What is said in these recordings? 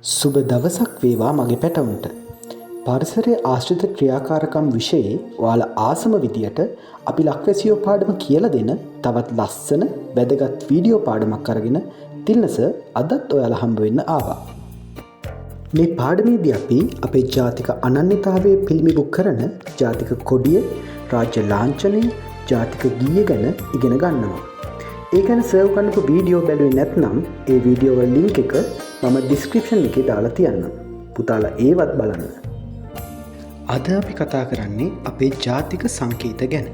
සුබ දවසක් වේවා මගේ පැටවුන්ට. පරිසරයේ ආශ්‍රිත ක්‍රියාකාරකම් විෂයේ ඔයාලා ආසම විදියට අපි ලක්වැසියෝ පාඩම කියලා දෙන තවත් ලස්සන වැදගත් වීඩියෝ පාඩමක් අරගෙන තිල්නස අදත් ඔයාලා හම්බ වෙන්න ආවා. මේ පාඩමේදී අපි අපේ ජාතික අනන්‍යතාවය පිළිඹු කරන ජාතික කොඩිය, රාජ්‍ය ලාංඡනය, ජාතික ගීය ගැන ඉගෙන ගන්නවා. ඒ ගැන සර්ව් කරනකෝ වීඩියෝ බැලුවේ නැත්නම් ඒ වීඩියෝ වල ලින්ක් එක මම ඩිස්ක්‍රිප්ෂන් එකේ දාලා තියන්නම්. පුතාලා ඒවත් බලන්න. අද අපි කතා කරන්නේ අපේ ජාතික සංකේත ගැන.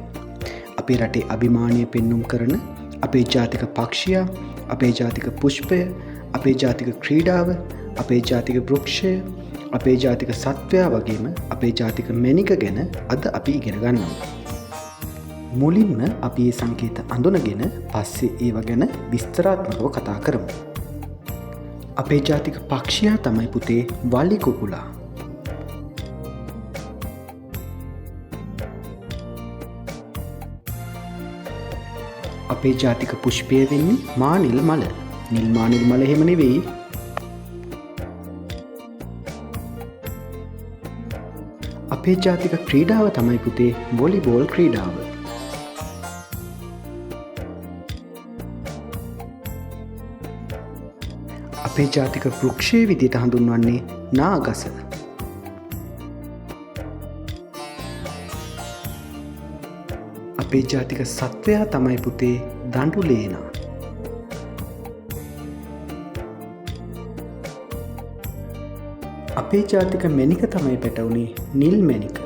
අපේ රටේ අභිමානය පෙන්눔 කරන අපේ ජාතික පක්ෂියා, අපේ ජාතික පුෂ්පය, අපේ ජාතික ක්‍රීඩාව, අපේ ජාතික වෘක්ෂය, අපේ ජාතික සත්වයා වගේම අපේ ජාතික මැණික ගැන අද අපි ඉගෙන ගන්නවා. මුලින්ම අපි මේ සංකේත අඳුනගෙන පස්සේ ඒව ගැන විස්තරාත්මකව කතා කරමු. අපේ ජාතික පක්ෂියා තමයි පුතේ වලි කුකුලා. අපේ ජාතික පුෂ්පය වෙන්නේ මානිල් මල. නිල් මානිල් මල එහෙම නෙවෙයි. අපේ ජාතික ක්‍රීඩාව තමයි පුතේ වොලිබෝල් ක්‍රීඩාව. අපේ ජාතික වෘක්ෂයේ විදියට හඳුන්වන්නේ නාගස. අපේ ජාතික සත්වයා තමයි පුතේ දඬුලේනා. අපේ ජාතික මැණික තමයි පැටවුනේ නිල් මැණික.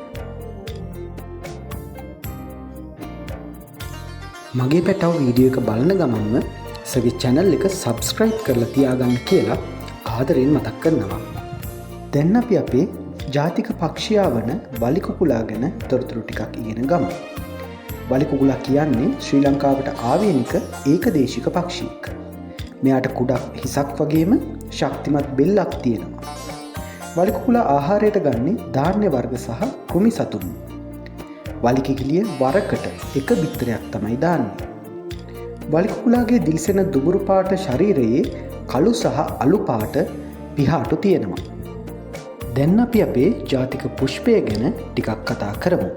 මගේ පැටව වීඩියෝ එක බලන ගමන්ම සගේ චැනල් එක සබස්ක්‍රයිබ් කරලා තියාගන්න කියලා ආදරෙන් මතක් කරනවා. දැන් අපි අපේ ජාතික පක්ෂියා වන වලි කුකුලා ගැන තොරතුරු ටිකක් ඉගෙන ගමු. වලි කුකුලා කියන්නේ ශ්‍රී ලංකාවට ආවේනික ඒකදේශික පක්ෂියෙක්. මෙයාට කුඩා හිසක් වගේම ශක්තිමත් බෙල්ලක් තියෙනවා. වලි කුකුලා ආහාරයට ගන්නේ ධාන්‍ය වර්ග සහ කෘමි සතුන්. වලි කිකිලිය වරකට එක බිත්තරයක් තමයි දාන්නේ. වලි කුකුලාගේ දිලිසෙන දුඹුරු පාට ශරීරයේ කළු සහ අලු පාට පිහාටු තියෙනවා. දැන් අපි අපේ ජාතික පුෂ්පය ගැන ටිකක් කතා කරමු.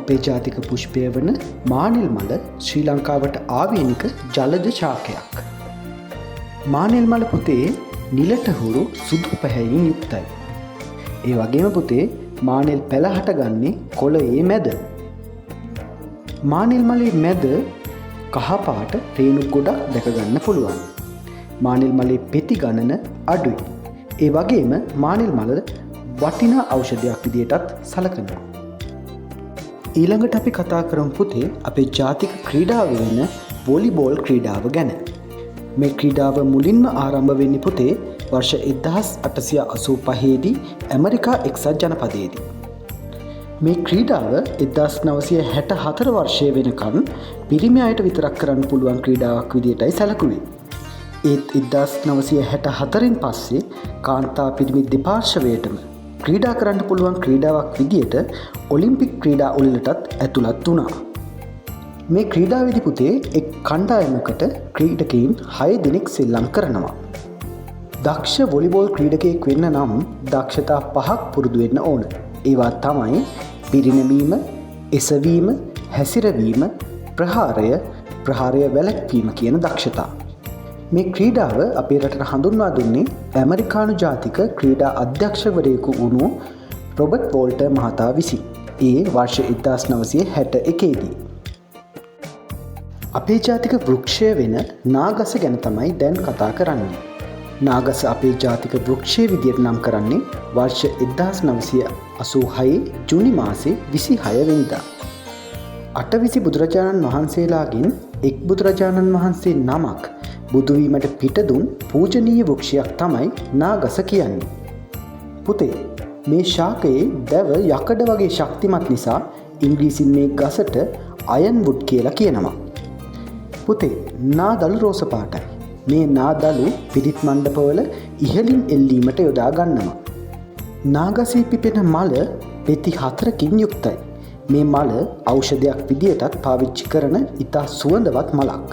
අපේ ජාතික පුෂ්පය වන මානිල් මල ශ්‍රී ලංකාවට ආවේනික ජලජ ශාකයක්. මානිල් මල පුතේ නිලට හුරු සුදු පැහැයෙන් යුක්තයි. ඒ වගේම පුතේ මානිල් පැල හටගන්නේ කොළයේ මැද. මානිල් මලේ මැද කහපාට රේණු ගොඩක් දැකගන්න පුළුවන්. මානිල් මලේ පෙති ගණන අඩුයි. ඒ වගේම මානිල් මල වටිනා ඖෂධයක් විදියටත් සලකනවා. ඊළඟට අපි කතා කරමු පුතේ අපේ ජාතික ක්‍රීඩාව වෙන වොලිබෝල් ක්‍රීඩාව ගැන. මේ ක්‍රීඩාව මුලින්ම ආරම්භ වෙන්නේ පුතේ වර්ෂ 1885 දී ඇමරිකා එක්සත් ජනපදයේදී. මේ ක්‍රීඩාව 1964 වර්ෂය වෙනකන් පිරිමි අයට විතරක් කරන්න පුළුවන් ක්‍රීඩාවක් විදියටයි සැලකුවේ. ඒත් 1964න් පස්සේ කාන්තා පිරිමි දෙපාර්ශවයටම ක්‍රීඩා කරන්න පුළුවන් ක්‍රීඩාවක් විදියට ඔලිම්පික් ක්‍රීඩා උළෙලටත් ඇතුළත් වුණා. මේ ක්‍රීඩාවේදී පුතේ එක් කණ්ඩායමකට ක්‍රීඩකයින් 6 දෙනෙක් සෙල්ලම් කරනවා. දක්ෂ වොලිබෝල් ක්‍රීඩකයෙක් වෙන්න නම් දක්ෂතා 5ක් පුරුදු වෙන්න ඕන. ඒවා තමයි පිරිනැමීම, එසවීම, හැසිරවීම, ප්‍රහාරය වැළැක්වීම කියන දක්ෂතා. මේ ක්‍රීඩාව අපේ රටට හඳුන්වා දුන්නේ ඇමරිකානු ජාතික ක්‍රීඩා අධ්‍යක්ෂවරයෙකු වුණු රොබර්ට් වෝල්ටර් මහතා විසින්. ඒ වර්ෂ 1961 දී. අපේ ජාතික වෘක්ෂය වෙන නාගස ගැන තමයි දැන් කතා කරන්නේ. නාගස අපේ ජාතික වෘක්ෂය විදියට නම් කරන්නේ වර්ෂ 1986 ජුනි මාසේ 26 වෙනිදා. අටවිසි බුදුරජාණන් වහන්සේලාගෙන් එක් බුදුරජාණන් වහන්සේ නමක් බුදුවීමට පිටදුන් පූජනීය වෘක්ෂයක් තමයි නාගස කියන්නේ. පුතේ මේ ශාකයේ දැව යකඩ වගේ ශක්තිමත් නිසා ඉංග්‍රීසින් මේ ගසට අයන්වුඩ් කියලා කියනවා. පුතේ නාදළු රෝස පාටයි. මේ නාදළු පිරිත් මණ්ඩපවල ඉහළින් එල්ලීමට යොදා ගන්නවා. නාගසී පිපෙන මල පෙති 4කින් යුක්තයි. මේ මල ඖෂධයක් විදියටත් පාවිච්චි කරන ඉතා සුවඳවත් මලක්.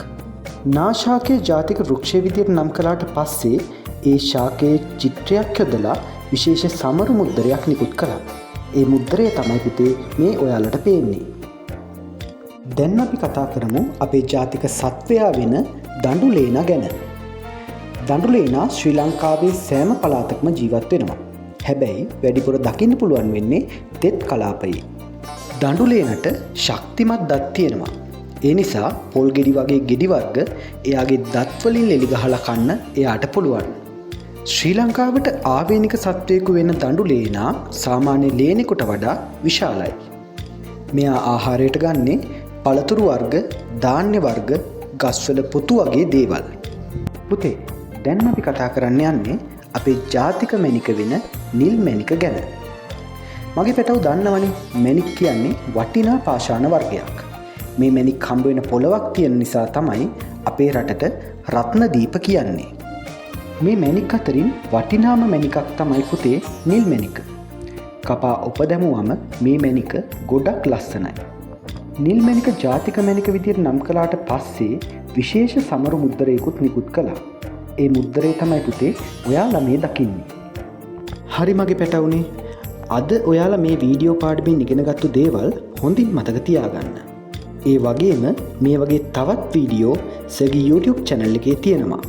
නාශාකයේ ජාතික වෘක්ෂය විදියට නම් කළාට පස්සේ ඒ ශාකයේ චිත්‍රයක් යොදලා විශේෂ සමරු මුද්දරයක් නිකුත් කළා. ඒ මුද්දරය තමයි පුතේ මේ ඔයාලට පේන්නේ. දැන් අපි කතා කරමු අපේ ජාතික සත්වයා වෙන දඬුලේනා ගැන. දඬුලේනා ශ්‍රී ලංකාවේ සෑම පළාතකම ජීවත් වෙනවා. හැබැයි වැඩිපුර දකින්න පුළුවන් වෙන්නේ තෙත් කලාපයේ. දඬුලේනට ශක්තිමත් දත් තියෙනවා. ඒ නිසා පොල් ගෙඩි වගේ ගෙඩි වර්ග එයාගේ දත් වලින් එලි ගහලා කන්න එයාට පුළුවන්. ශ්‍රී ලංකාවට ආවේනික සත්වයෙකු වෙන දඬුලේනා සාමාන්‍ය ලේනෙකුට වඩා විශාලයි. මෙයා ආහාරයට ගන්නේ පළතුරු වර්ග, ධාන්‍ය වර්ග, ගස්වල පොතු වගේ දේවල්. පුතේ, දැන් අපි කතා කරන්න යන්නේ අපේ ජාතික මැණික වෙන නිල් මැණික ගැන. මගේ පැටව දන්නවනේ මැණික් කියන්නේ වටිනා පාෂාණ වර්ගයක්. මේ මැණික් හම්බ වෙන පොළවක් තියෙන නිසා තමයි අපේ රටට රත්නදීප කියන්නේ. මේ මැණික් අතරින් වටිනාම මැණිකක් තමයි පුතේ නිල් මැණික. කපා උපදැමුවම මේ මැණික ගොඩක් ලස්සනයි. නිල් මැණික ජාතික මැණික විදියට නම් කළාට පස්සේ විශේෂ සමරු මුද්දරයකුත් නිකුත් කළා. ඒ මුද්දරය තමයි පුතේ ඔයාලා මේ දකින්නේ. හරි මගේ පැටවුනේ. අද ඔයාලා මේ වීඩියෝ පාඩමෙන් ඉගෙනගත්තු දේවල් හොඳින් මතක තියාගන්න. ඒ වගේම මේ වගේ තවත් වීඩියෝ සර්ගී YouTube channel එකේ තියෙනවා.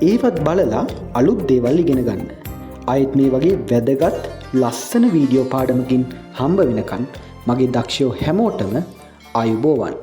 ඒවත් බලලා අලුත් දේවල් ඉගෙන ගන්න. ආයෙත් මේ වගේ වැදගත් ලස්සන වීඩියෝ පාඩමකින් හම්බ වෙනකන් මගේ දක්ෂයෝ හැමෝටම ආයුබෝවන්.